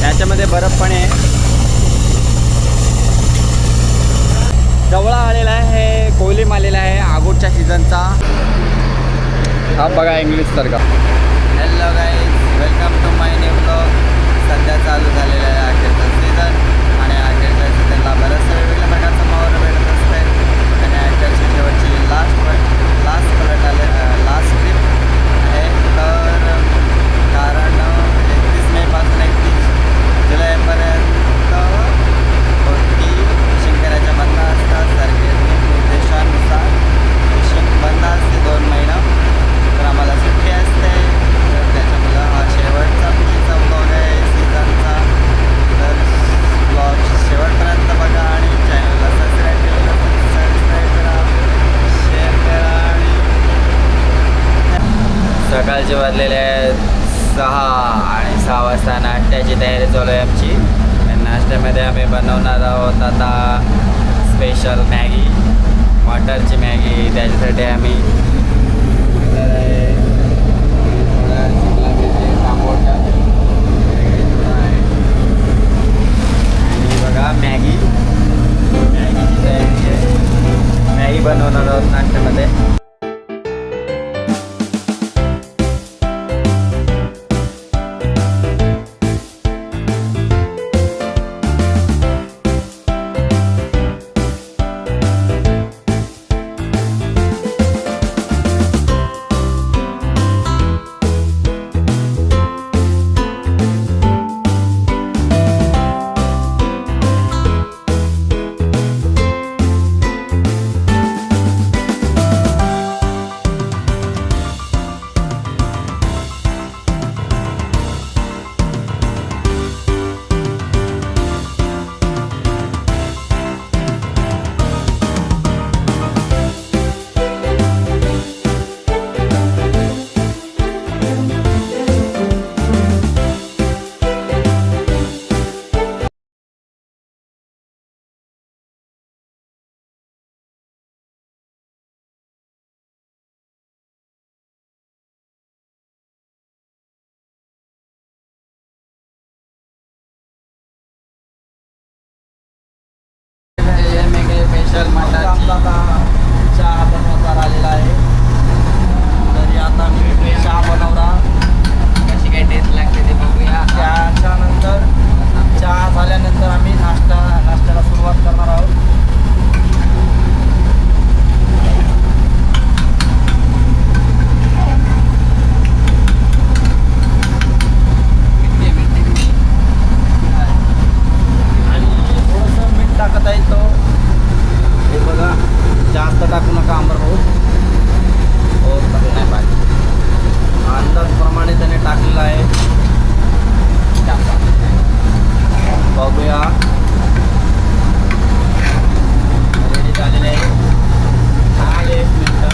त्याच्यामध्ये बर्फ पण आहे. जवळ आलेला आहे, कोहलीम आलेला आहे आगोटच्या सीझनचा. हा बघा इंग्लिश सारखा. Hello guys, welcome to my new blog. सध्या चालू झालेला आहे अखेरचा सीझन आणि अखेरच्या सीझनला बऱ्याचशा वेगवेगळ्या प्रकारचं माहोल भेटत असते आणि अखेरची शेवटची लास्ट ट्रिप आहे. तर कारण 31 मेपासून 31 जुलैपर्यंत होती शिंगराच्या बंद असतात. सरकारी निर्देशानुसार फिशिंग बंद असते 2 महिना. तर आम्हाला सुट्टी असते. तर त्याच्यामुळं हा शेवटचा पुढचा ब्लॉग आहे सीझनचा. तर ब्लॉग शेवटपर्यंत बघा आणि चॅनलला सबस्क्राईब केलेलं सबस्क्राईब करा, शेअर करा. आणि सकाळचे वाजलेले आहेत 6 आणि 6 वाजता नाश्त्याची तयारी चालू आहे आमची. नाश्त्यामध्ये आम्ही बनवणार आहोत आता स्पेशल मॅगी, मटरची मॅगी. त्याच्यासाठी आम्ही आणि बघा मॅगीची तयारी आहे. मॅगी बनवणार आहोत नाश्त्यामध्ये. स्पेशल मटरची चहा बनवता आलेला आहे. तरी आता मी चहा बनवला. कशी काय टेस्ट लागते ते बघूया. त्याच्यानंतर चहा झाल्यानंतर आम्ही नाश्त्याला सुरुवात करणार आहोत. आणि थोडंसं मीठ टाकत आहे तो. हे बघा, जास्त टाकू नका आंबरहोत नाही पाहिजे. अंदाजप्रमाणे त्याने टाकलेला आहे. बघूया, रेडी झालेलं आहे. 1 मिनिटं.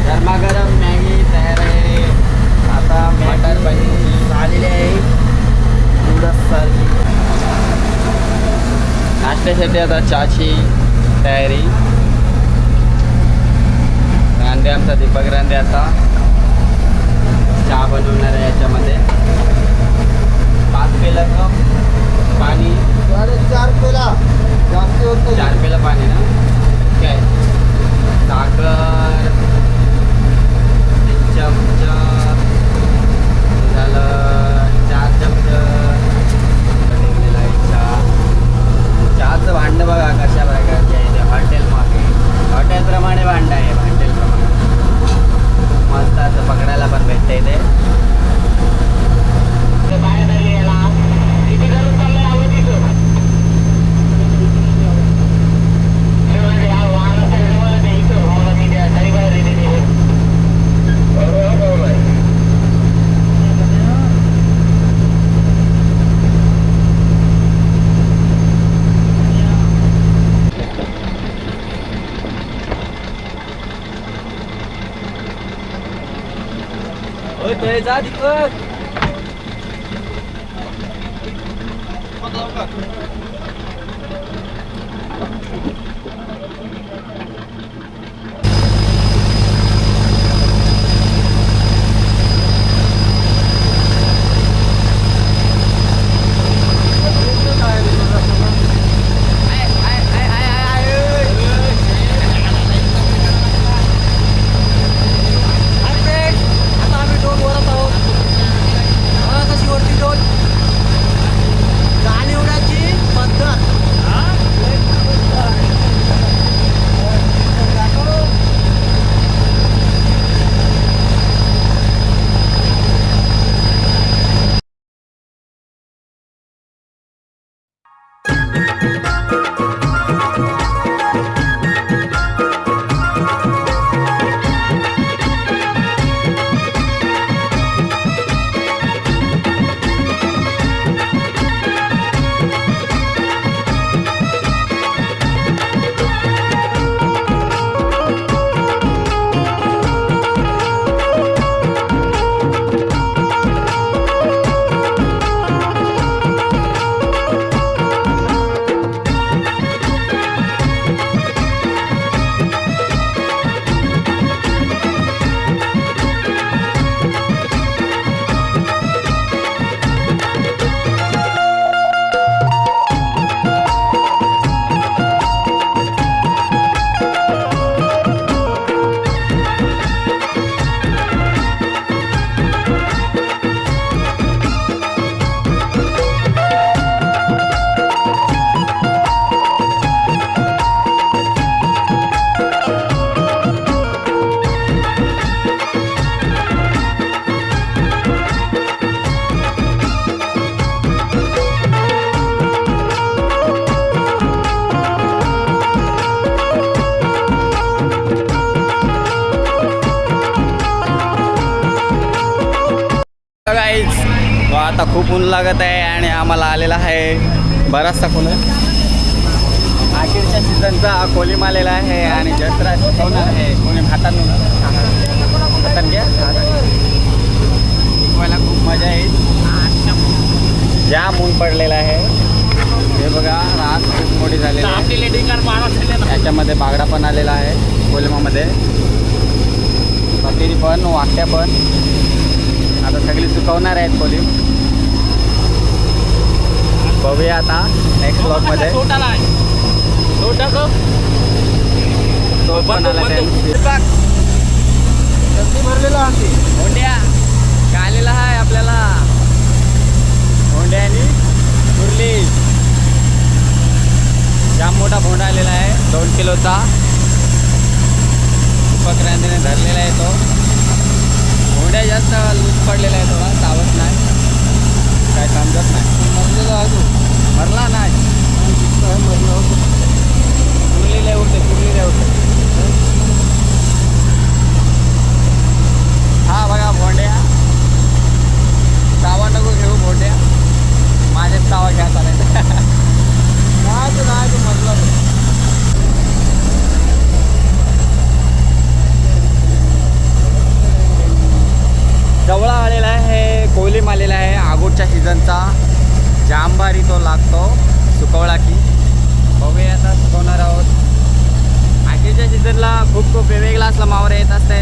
गरमागरम मॅगी तयार आहे. आता मटर बनवून झालेली आहे. नाश्त्यासाठी आता चहाची तयारी. रांदे आमचा दीपक रांदे आता चहा बनवणार आहे. याच्यामध्ये 5 पेला कप पाणी, 4 पेला जास्त होतं. 4 पेला पाणी ना. काय साखर चमचा झालं, 4 चमचा ठेवलेला आहे. चहाचं भांडं बघा कशा प्रकारचे आहे. हॉटेलप्रमाणे भांडं आहे. हॉटेलप्रमाणे मस्त असं पकडायला पण भेटतं इथे. जा दीपक. आता खूप ऊन लागत आहे आणि आम्हाला आलेला आहे बराचसा कोण अखेरच्या सीझनचा कोलिम आलेला आहे आणि जत्रा शिकवणार आहे कोणी हातात घ्या शिकवायला खूप मजा येईल. जाम ऊन पडलेला आहे हे बघा. रात खूप मोठी झालेली आहे. याच्यामध्ये बागडा पण आलेला आहे कोलिमामध्ये, बकरी पण वाट्या पण. आता सगळी सुकवणार आहेत कोलिम. बघूया आता नेक्स्ट ब्लॉगमध्ये. होंड्या काय आलेला आहे आपल्याला. होंड्या आणि मुरली जाम मोठा भोंडा आलेला आहे 2 किलोचा. पकड्याने धरलेला आहे तो. होंड्या जास्त लूज पडलेला आहे, थोडा चावत नाही, काय समजत नाही. मरला नाही, कुर्लीला उठते, कुर्लीला उठते. हा बघा भोंड्या. चावा नको घेऊ भोंड्या, माझ्याच चावा घ्या चालेल. नाही तू मरला. जवळा आलेला आहे कोलिम आलेला आहे. आगोटच्या सीझनचा जांबारी तो लागतो सुकवला की. बघूया आता सुकवणार आहोत. आखेरच्या सीझनला खूप वेगवेगळा असला मावर येत असते.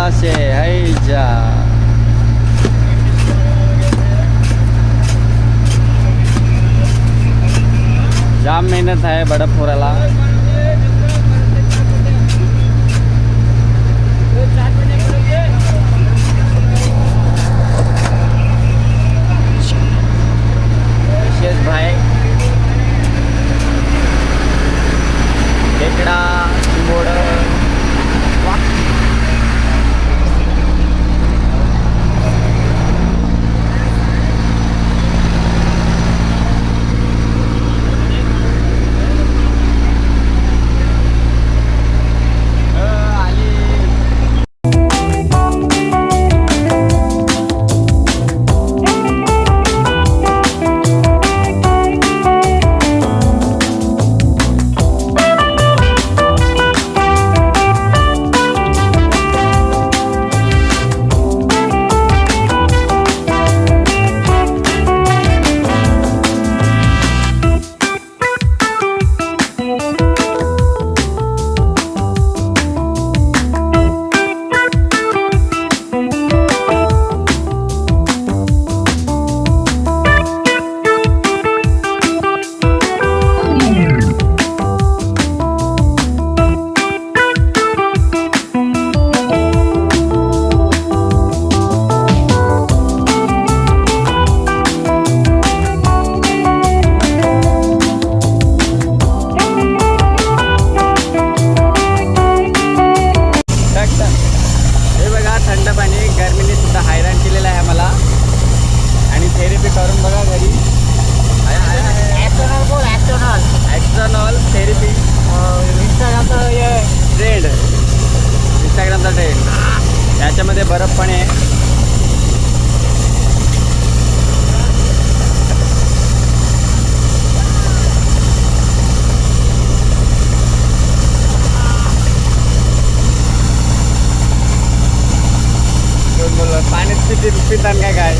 मासे हैजा. जाम मेहनत आहे बडप फोराला. विशेष भाई खेकडा चिंबोड इंस्टाग्रामचा ट्रेंड याच्यामध्ये बर्फ पण आहे. पाण्यात किती पितात काय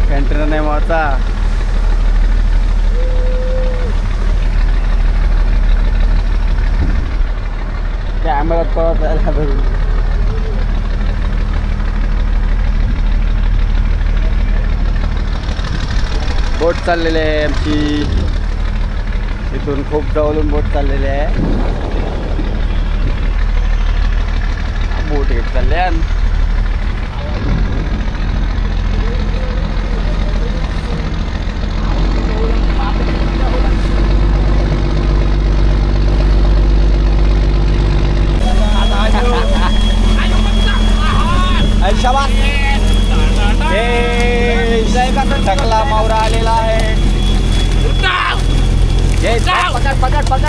कंटेनर नाही मोठा. कॅमेरात पळत बोट चाललेली आहे आमची. इथून खूप जवळून बोट चाललेली आहे. बोट घेत चालले. ढकला मावरा आलेला आहे. पकड पकड पकड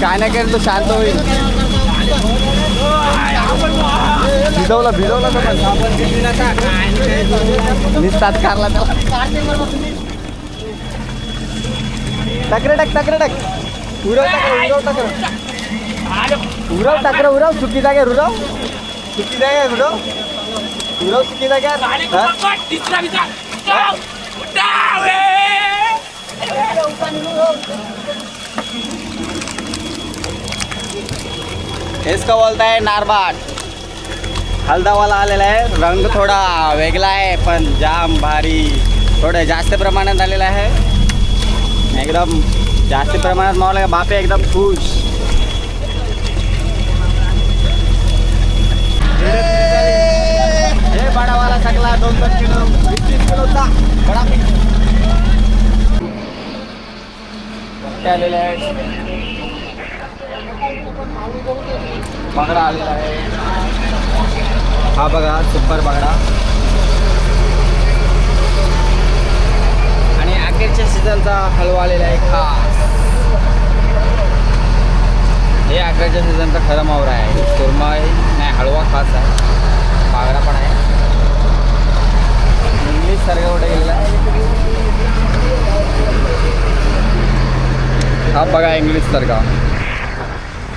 काय नाही केलं तो शांत होईल. भिजवला भिजवला निस्तात कारला त्याला. टकरे टक उरव टाकर उरव चुकी जागे रुरव चुकी जागे उरव चुकी जागे. इसका बोलता है नारबाट. हलदावाला आलेला आहे. रंग थोडा वेगळा आहे पण जाम भारी. थोडं जास्त प्रमाणात आलेला आहे. एकदम जास्त प्रमाणात मावला का बापे एकदम खुश. हे बडावाला सगळा 2-2 किलो 20 किलोचा बडा आलेले आहे. बागडा आलेला आहे. हा बघा सुपर बागडा. आणि अखेरच्या सीझनचा हलवा आलेला आहे खास. हे अखेरच्या सीझनचा खरं मावरा आहे. सुरमई नाही हलवा खास आहे. बागडा पण आहे. इंग्लिश सारखं कुठे गेलेला आहे. हा बघा इंग्लिश सारखा